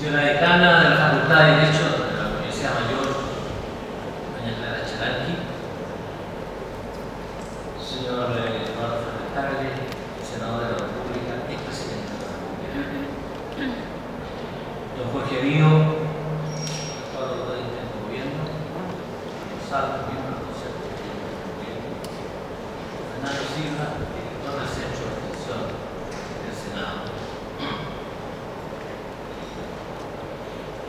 Señora decana de la Facultad de Derecho de la Universidad Mayor, doña Clara Chalanqui, señor Eduardo Fernández, senador de la República, expresidente de la República, don Jorge Vío, actual presidente del Gobierno, Gonzalo, miembro del Consejo de Gobierno, Fernando Silva, director del Centro de Extensión del Senado.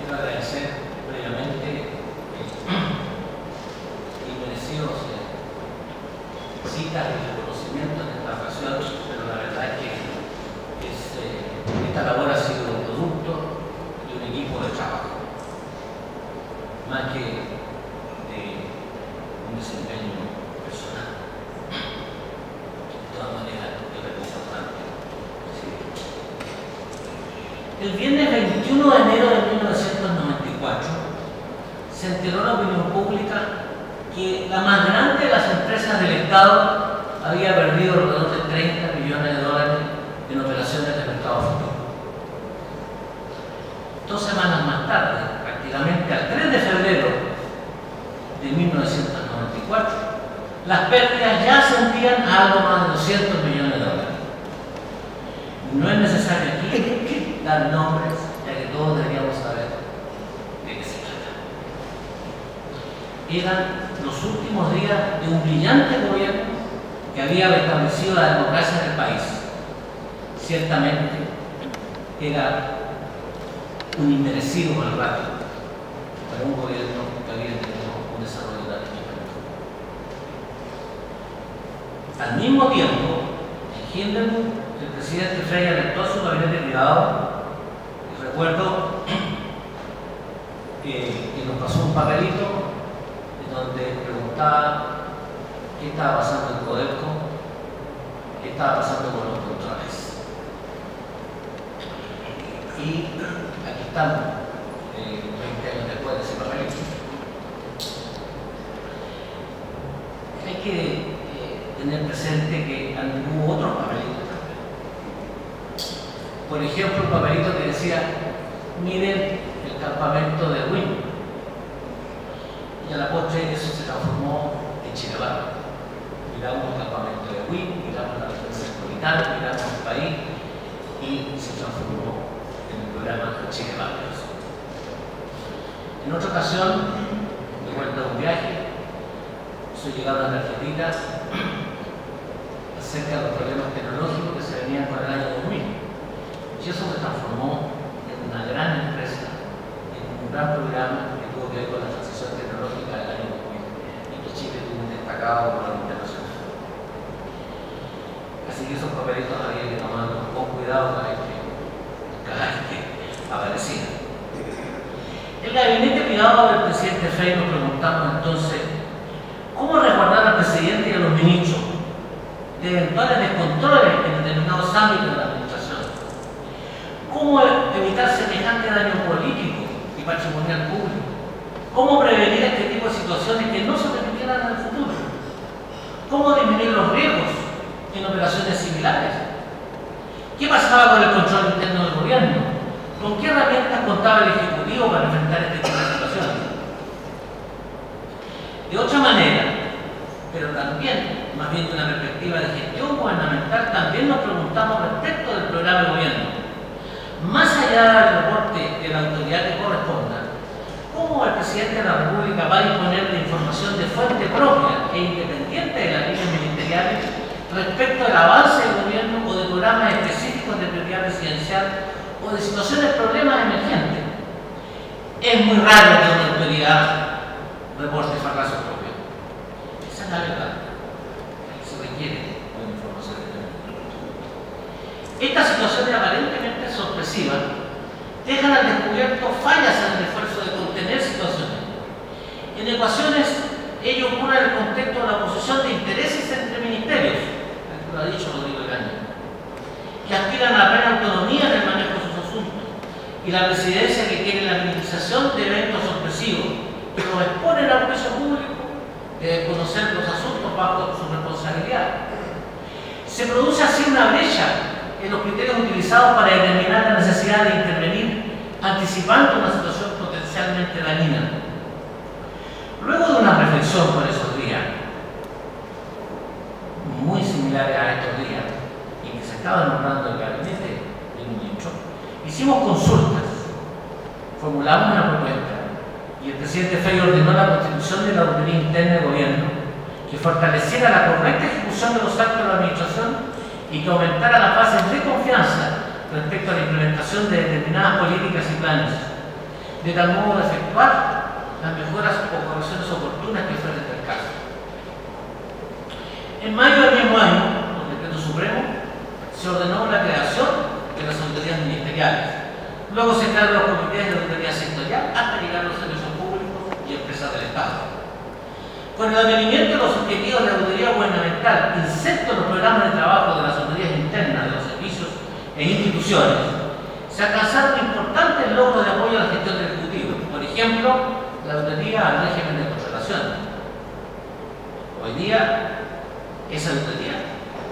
Quiero agradecer previamente inmerecidos citas y reconocimientos en esta ocasión, pero la verdad es que esta labor ha sido un producto de un equipo de trabajo, más que de un desempeño personal. De todas maneras, yo creo que es importante. El viernes 21 de enero de 1994 se enteró la opinión pública que la más grande de las empresas del Estado había perdido alrededor de 30 millones de dólares en operaciones de mercado futuro. 2 semanas más tarde, prácticamente al 3 de febrero de 1994, las pérdidas ya ascendían a algo más de 200 millones de dólares. No es necesario aquí dar nombres, ya que todos deberíamos saber de qué se trata. Eran los últimos días de un brillante gobierno que había restablecido la democracia en el país. Ciertamente era un inmerecido mal rato para un gobierno que había tenido un desarrollo tan diferente. Al mismo tiempo, en Hindenburg, el presidente Frey alertó a su gabinete privado, y recuerdo que nos pasó un papelito donde preguntaba qué estaba pasando en Codelco, qué estaba pasando con los controles. Y aquí estamos, 20 años después de ese papelito. Hay que tener presente que hubo otros papelitos. Por ejemplo, un papelito que decía, miren el campamento de Wynn. Y a la postre eso se transformó en Chileval. Miramos el campamento de Wynn, miramos la defensa metropolitana, miramos el país y se transformó en el programa Chileval. En otra ocasión, de vuelta a un viaje, estoy llegando a la tarjetita acerca de los problemas tecnológicos que se venían con el año 2000. Y eso se transformó en una gran empresa, en un gran programa que tuvo que ver con la transición tecnológica del año 2000 y que Chile tuvo un destacado rol internacional. Así que esos papelitos había que tomarlos con cuidado cada vez que aparecían. El gabinete privado del presidente Frey nos preguntamos entonces cómo resguardar al presidente y a los ministros de eventuales descontroles en determinados ámbitos de la administración. ¿Cómo evitar semejante daño político y patrimonial público? ¿Cómo prevenir este tipo de situaciones que no se repetirán en el futuro? ¿Cómo disminuir los riesgos en operaciones similares? ¿Qué pasaba con el control interno del gobierno? ¿Con qué herramientas contaba el Ejecutivo para enfrentar este tipo de situaciones? De otra manera, pero también, más bien de una perspectiva de gestión gubernamental, también nos preguntamos respecto del programa de gobierno. Más allá del reporte de la autoridad que corresponda, ¿cómo el presidente de la República va a disponer de información de fuente propia e independiente de las líneas ministeriales respecto al avance del gobierno o de programas específicos de prioridad presidencial o de situaciones, problemas emergentes? Es muy raro que una autoridad reporte fracasos propios. Esa es la verdad. Se requiere una información de estas situaciones aparentemente sorpresivas dejan al descubierto fallas en el esfuerzo de contener situaciones. En ecuaciones, ello ocurre en el contexto de la oposición de intereses entre ministerios, lo ha dicho Rodrigo Egaña, que aspiran a la plena autonomía en el manejo de sus asuntos, y la presidencia que quiere la administración de eventos sorpresivos que los exponen al juicio público de conocer los asuntos bajo su responsabilidad. Se produce así una brecha en los criterios utilizados para determinar la necesidad de intervenir ante anticipando una situación potencialmente dañina. Luego de una reflexión por esos días, muy similares a estos días, en que se estaba nombrando el gabinete del ministro, hicimos consultas, formulamos una propuesta y el presidente Frey ordenó la constitución de la auditoría interna del gobierno que fortaleciera la correcta ejecución de los actos de la administración y que aumentara las bases de confianza respecto a la implementación de determinadas políticas y planes, de tal modo de efectuar las mejoras o correcciones oportunas que fueran del caso. En mayo del mismo año, por decreto supremo, se ordenó la creación de las auditorías ministeriales. Luego se crearon los comités de auditoría sectorial hasta llegar a los servicios públicos y empresas del Estado. Con el advenimiento de los objetivos de auditoría gubernamental insertos en los programas de trabajo de las auditorías internas de los servicios e instituciones, se alcanzaron importantes logros de apoyo a la gestión del Ejecutivo. Por ejemplo, la auditoría al régimen de controlación. Hoy día, esa auditoría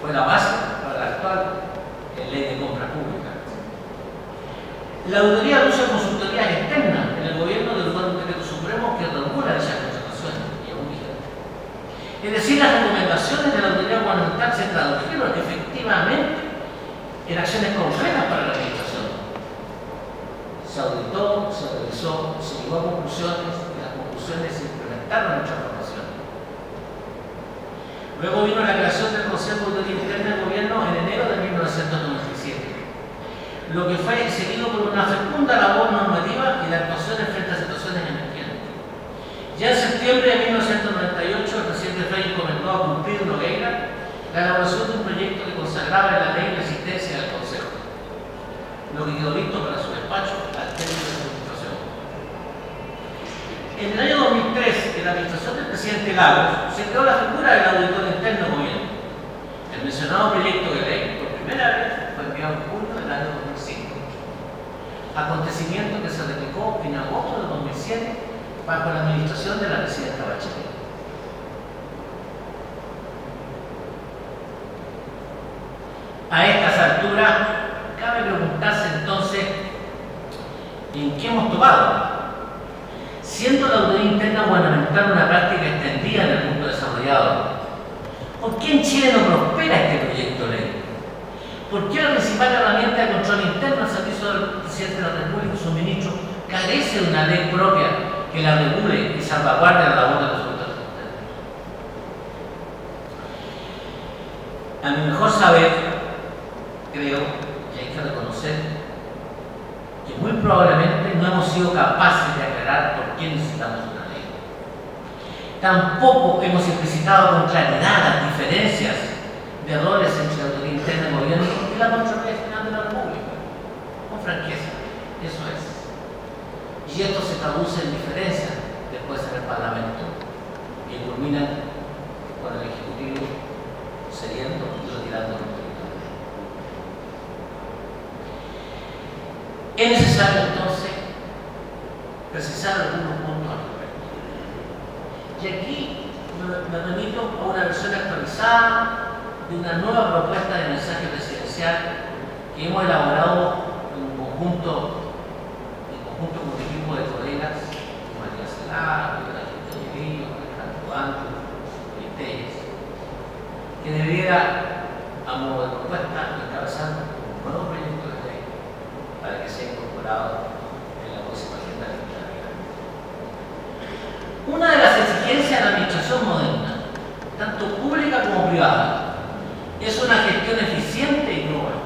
fue la base para la actual ley de compra pública. La auditoría al uso de consultorías externas en el gobierno del lugar un decreto supremo que regula esas contrataciones y aún vigente. Es decir, las recomendaciones de la auditoría gubernamental se tradujeron efectivamente en acciones concretas para la administración. Se auditó, se revisó, se llegó a conclusiones y las conclusiones se implementaron en transformación. Luego vino la creación del Consejo de Auditoría Interna del Gobierno en enero de 1997, lo que fue seguido por una fecunda labor normativa y de actuaciones frente a situaciones emergentes. Ya en septiembre de 1998, el presidente Frey encomendó a Cumplir Nogueira la elaboración de un proyecto que consagraba en la ley la existencia del Consejo, lo que quedó listo para su despacho al término de su administración. En el año 2003, en la administración del presidente Lagos, se creó la figura del auditor interno del gobierno. El mencionado proyecto de ley, por primera vez, fue enviado en junio del año 2005, acontecimiento que se replicó en agosto de 2007 bajo la administración de la presidenta Bachelet. A estas alturas, cabe preguntarse entonces en qué hemos tomado. Siendo la auditoría interna gubernamental una práctica extendida en el mundo desarrollado, ¿por qué en Chile no prospera este proyecto de ley? ¿Por qué la principal herramienta de control interno al servicio del presidente de la República y sus ministros carece de una ley propia que la regule y salvaguarde la labor de los auditores internos? A mi mejor saber, creo que hay que reconocer que muy probablemente no hemos sido capaces de aclarar por qué necesitamos una ley. Tampoco hemos explicitado con claridad las diferencias de roles entre la autoridad interna del gobierno y la Contraloría General de la República. Con franqueza, eso es. Y esto se traduce en diferencias después en el Parlamento, que culminan con el Ejecutivo cediendo y retirando los territorios. Es necesario entonces precisar algunos puntos al respecto. Y aquí me remito a una versión actualizada de una nueva propuesta de mensaje presidencial que hemos elaborado en conjunto con un equipo de colegas, María Celá, Alejandro Llerillo, Alejandro Banco y Telles, que debiera, a modo de propuesta, encabezar un nuevo proyecto de ley para que sea incorporado en la próxima agenda legislativa. Una de las exigencias de la administración moderna, tanto pública como privada, es una gestión eficiente y global.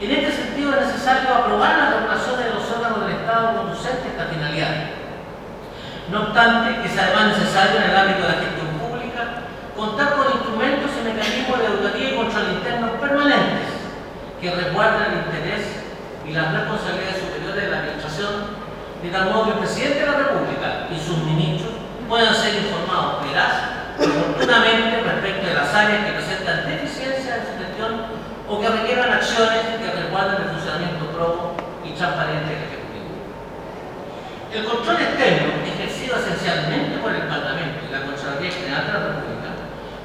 En este sentido es necesario aprobar las regulaciones de los órganos del Estado conducentes a esta finalidad. No obstante, es además necesario en el ámbito de la gestión pública contar con instrumentos y mecanismos de auditoría y control interno permanentes que resguarden el interés y las responsabilidades superiores de la administración, de tal modo que el presidente de la República y sus ministros puedan ser informados veraz y oportunamente respecto de las áreas que presentan deficiencias en su gestión o que requieran acciones que resguarden el funcionamiento probo y transparente del Ejecutivo. El control externo, ejercido esencialmente por el Parlamento y la Contraloría General de la República,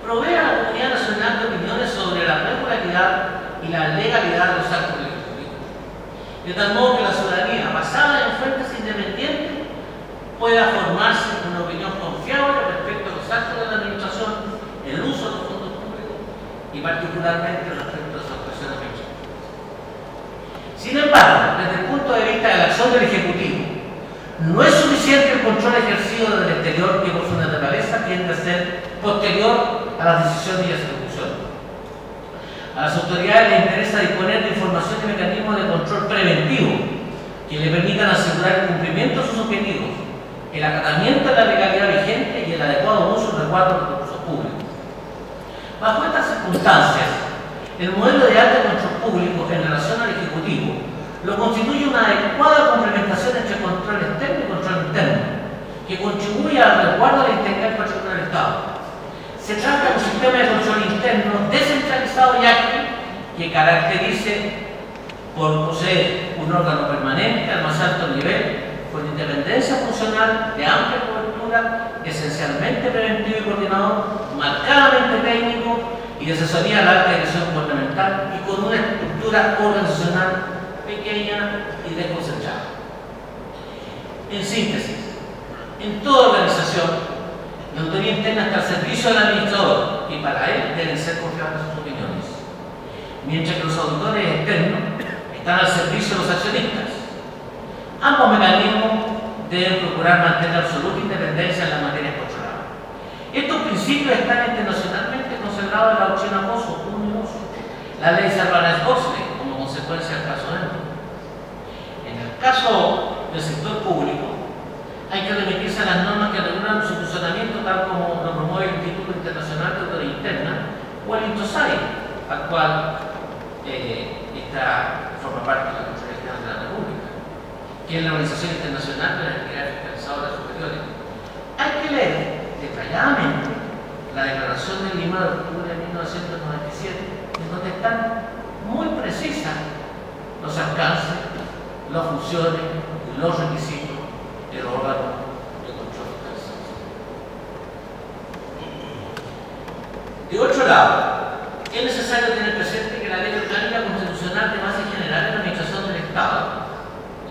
provee a la comunidad nacional de opiniones sobre la regularidad y la legalidad de los actos del Ejecutivo, de tal modo que la ciudadanía, basada en fuentes independientes, pueda formarse una opinión confiable respecto a los actos de la administración, el uso de los fondos públicos y particularmente respecto a su actuación administrativa. Sin embargo, desde el punto de vista de la acción del Ejecutivo, no es suficiente el control ejercido del exterior que por su naturaleza tiende a ser posterior a las decisiones y ejecuciones. A las autoridades les interesa disponer de información y mecanismos de control preventivo que le permitan asegurar el cumplimiento de sus objetivos, el acatamiento de la legalidad vigente y el adecuado uso y resguardo de los recursos públicos. Bajo estas circunstancias, el modelo de alto control público en relación al Ejecutivo lo constituye una adecuada complementación entre control externo y control interno, que contribuye al resguardo de la integridad del patrimonio del Estado. Se trata de un sistema de control interno descentralizado y ágil que caracterice por poseer un órgano permanente al más alto nivel, con independencia funcional de amplia cobertura, esencialmente preventivo y coordinador, marcadamente técnico y de asesoría a la alta dirección gubernamental y con una estructura organizacional pequeña y desconcentrada. En síntesis, en toda organización, la autoridad interna está al servicio del administrador y para él deben ser confiables sus opiniones, mientras que los auditores externos están al servicio de los accionistas. Ambos mecanismos deben procurar mantener absoluta independencia en las materias controladas. Estos principios están internacionalmente consagrados en la doctrina Coso, la ley Sarbanes-Oxley, como consecuencia del caso Enron. En el caso del sector público, hay que remitirse a las normas que regulan su funcionamiento, tal como lo promueve el Instituto Internacional de Autoridad Interna o el INTOSAI, al cual forma parte de la Consejería General de la República, que es la Organización Internacional de las Entidades Fiscalizadoras Superiores. Hay que leer detalladamente la Declaración de Lima de octubre de 1997, en donde están muy precisas los alcances, las funciones y los requisitos del órgano de control fiscalizador. De otro lado, es necesario tener presente que la Ley Orgánica Constitucional de Base General de la Administración del Estado,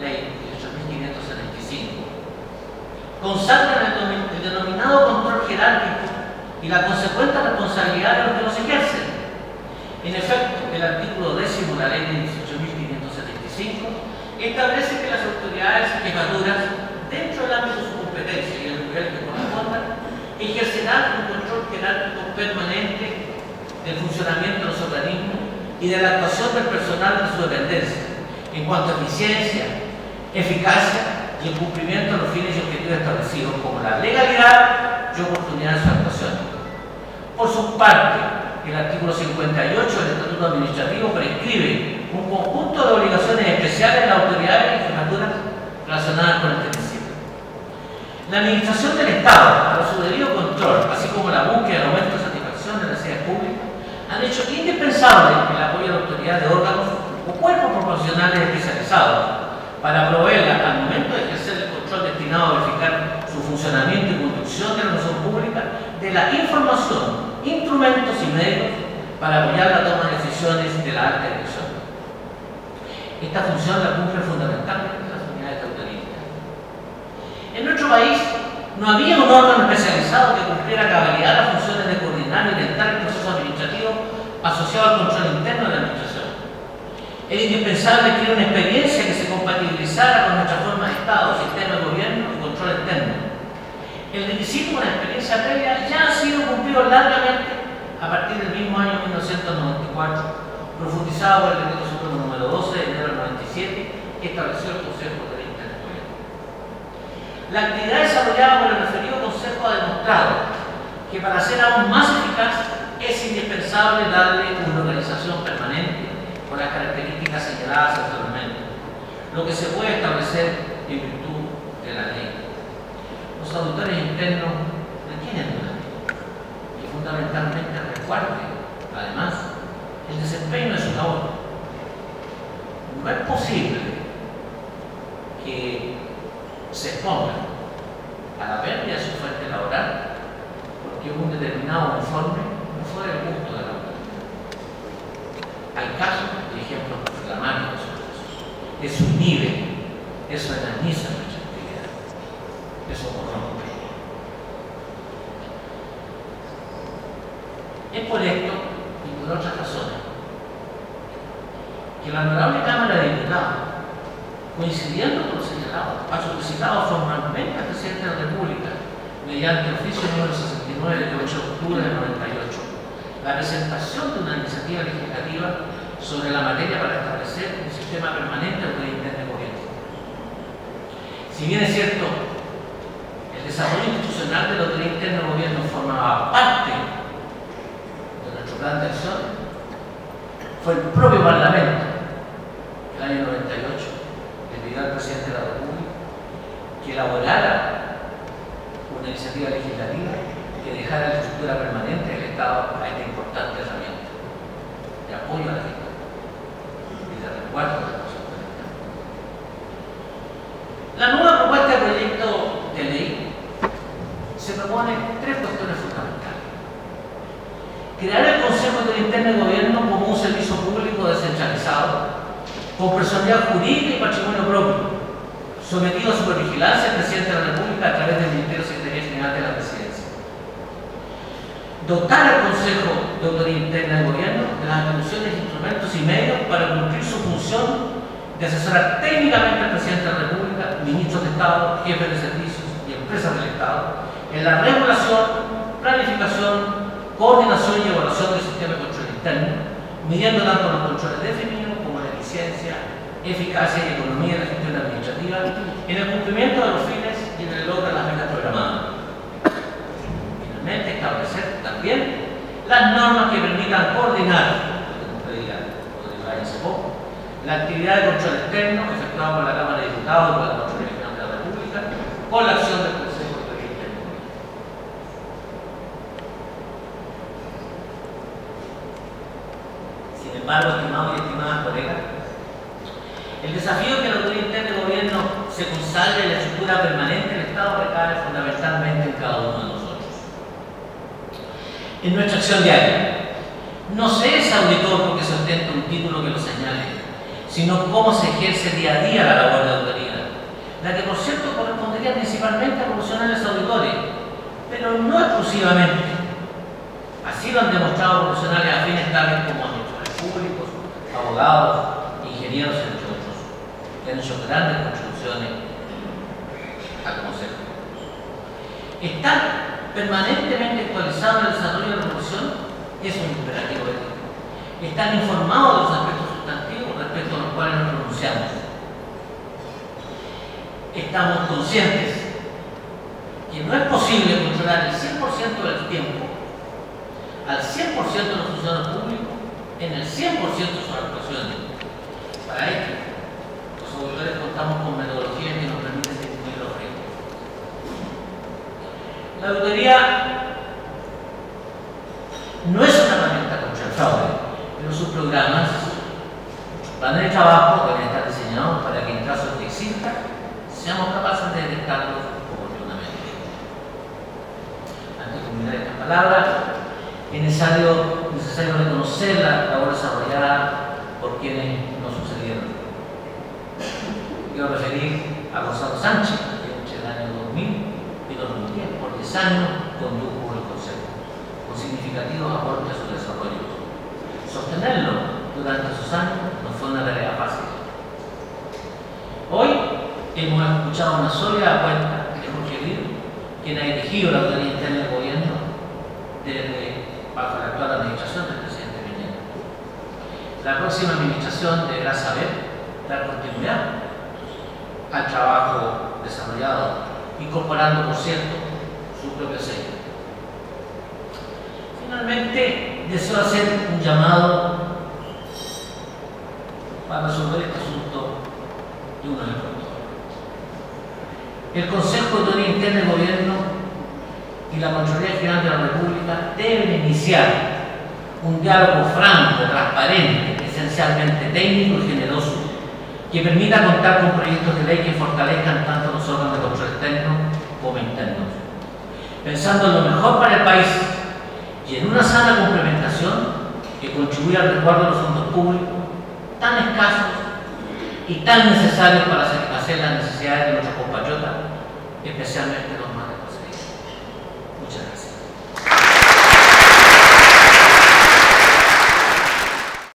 Ley 18.575, consagra el denominado control jerárquico y la consecuente responsabilidad de los que los ejercen. En efecto, el artículo 10 de la Ley de 18.575 establece que las autoridades y jefaturas, dentro del ámbito de su competencia y el nivel que corresponda, ejercerán un control jerárquico permanente del funcionamiento de los organismos y de la actuación del personal de su dependencia, en cuanto a eficiencia, eficacia y el cumplimiento de los fines y objetivos establecidos, como la legalidad y oportunidad de su actuación. Por su parte, el artículo 58 del Estatuto Administrativo prescribe un conjunto de obligaciones especiales de las autoridades y jefaturas relacionadas con este principio. La administración del Estado, para su debido control, así como la búsqueda del aumento de satisfacción de las necesidades públicas, han hecho indispensable el apoyo de la autoridad de órganos o cuerpos proporcionales especializados para proveerla al momento de ejercer el control destinado a verificar su funcionamiento y conducción de la administración pública de la información, instrumentos y medios para apoyar la toma de decisiones de la alta dirección. Esta función la cumplen fundamentalmente las unidades de autoridad. En nuestro país no había un órgano especializado que cumpliera a cabalidad las funciones de coordinar y orientar el proceso administrativo asociado al control interno de la administración. Era indispensable adquirir una experiencia que se compatibilizara con nuestra forma de Estado, sistema de gobierno y control externo. El requisito de una experiencia previa ya ha sido cumplido largamente a partir del mismo año 1994, profundizado por el Decreto Supremo número 12 de enero del 97, que estableció el Consejo de Intergobierno. La actividad desarrollada por el referido Consejo ha demostrado que para ser aún más eficaz es indispensable darle una organización permanente con las características señaladas anteriormente, lo que se puede establecer en virtud de la ley. Los auditores internos requieren una ley y fundamentalmente resguarde, además, el desempeño de su labor. No es posible que se expongan a la pérdida de su fuente laboral porque un determinado informe no fue del gusto de la autoridad. Hay casos, por ejemplo, dramáticos, eso inhibe eso enaniza nuestra actividad, eso corrompe. Es por esto y por otras razones que la Honorable Cámara de Diputados, coincidiendo con lo señalado, ha solicitado formalmente al Presidente de la República, mediante oficio número 69 de 8 de octubre del 98, la presentación de una iniciativa legislativa sobre la materia para establecer un sistema permanente de autoridad interna de gobierno. Si bien es cierto, el desarrollo institucional de la autoridad interna de gobierno formaba parte de nuestro plan de acción, fue el propio Parlamento, el año 98, le pidió al Presidente de la República que elaborara una iniciativa legislativa que dejara la estructura permanente del Estado a esta importante herramienta de apoyo a la gente y de resguardo de la persona. La nueva propuesta de proyecto de ley se propone tres cuestiones fundamentales. Crear el Consejo de Interno de Gobierno como un servicio público descentralizado, con personalidad jurídica y patrimonio propio, sometido a supervigilancia del Presidente de la República a través del Ministerio Secretaría General de la Presidencia. Dotar al Consejo de Autoridad Interna del Gobierno de las atribuciones, instrumentos y medios para cumplir su función de asesorar técnicamente al Presidente de la República, ministros de Estado, jefes de servicios y empresas del Estado en la regulación, planificación, coordinación y evaluación del sistema de control interno, midiendo tanto los controles definidos como la eficiencia, eficacia y economía de la gestión administrativa en el cumplimiento de los fines y en el logro de las metas programadas. Finalmente, establecer también las normas que permitan coordinar, la actividad de control externo efectuada por la Cámara de Diputados y por la Contraloría General de la República con la acción del Consejo de Autoridad Interna. Sin embargo, estimados y estimadas colegas, el desafío que la Autoridad Interna de Gobierno se consagre en la estructura permanente del Estado recae fundamentalmente en cada uno de nosotros. En nuestra acción diaria, no se es auditor porque se ostenta un título que lo señale, sino cómo se ejerce día a día la labor de autoridad, la que por cierto correspondería principalmente a profesionales auditores, pero no exclusivamente. Así lo han demostrado profesionales afines tales como administradores públicos, abogados, ingenieros, entre otros, que han hecho grandes contribuciones al Consejo. Estar permanentemente actualizado en el desarrollo de la profesión es un imperativo ético. Estar informado de los aspectos sustantivos respecto a los cuales nos pronunciamos. Estamos conscientes que no es posible controlar el 100% del tiempo al 100% de los funcionarios públicos en el 100% de sus actuaciones. Para ello, los auditores contamos con metodologías que nos permiten disminuir los riesgos. La auditoría no es una herramienta contra el fraude, pero sus programas, sus planes de trabajo deben estar diseñados para que en caso de que exista, seamos capaces de detectarlos oportunamente. Antes de culminar estas palabras, es necesario reconocer la labor desarrollada por quienes nos sucedieron. Quiero referir a Gonzalo Sánchez, que entre el año 2000 y 2010, por 10 años, condujo el Consejo, con significativos aportes a su desarrollo. Sostenerlo durante esos años no fue una tarea fácil. Hoy hemos escuchado una sólida apuesta de Jorge Líder, quien ha dirigido la autoridad interna del gobierno desde bajo la actual administración del presidente Piñera. La próxima administración deberá saber dar continuidad al trabajo desarrollado, incorporando, por cierto, su propio sello. Finalmente, deseo hacer un llamado para resolver este asunto de una vez por todas. El Consejo de Autoridad Interna del Gobierno y la Contraloría General de la República deben iniciar un diálogo franco, transparente, esencialmente técnico y generoso, que permita contar con proyectos de ley que fortalezcan tanto los órganos de control externo como internos, pensando en lo mejor para el país y en una sana complementación que contribuya al resguardo de los fondos públicos tan escasos y tan necesarios para la satisfacción satisfacer las necesidades de nuestros compatriotas, especialmente los más desposeídos. Muchas gracias.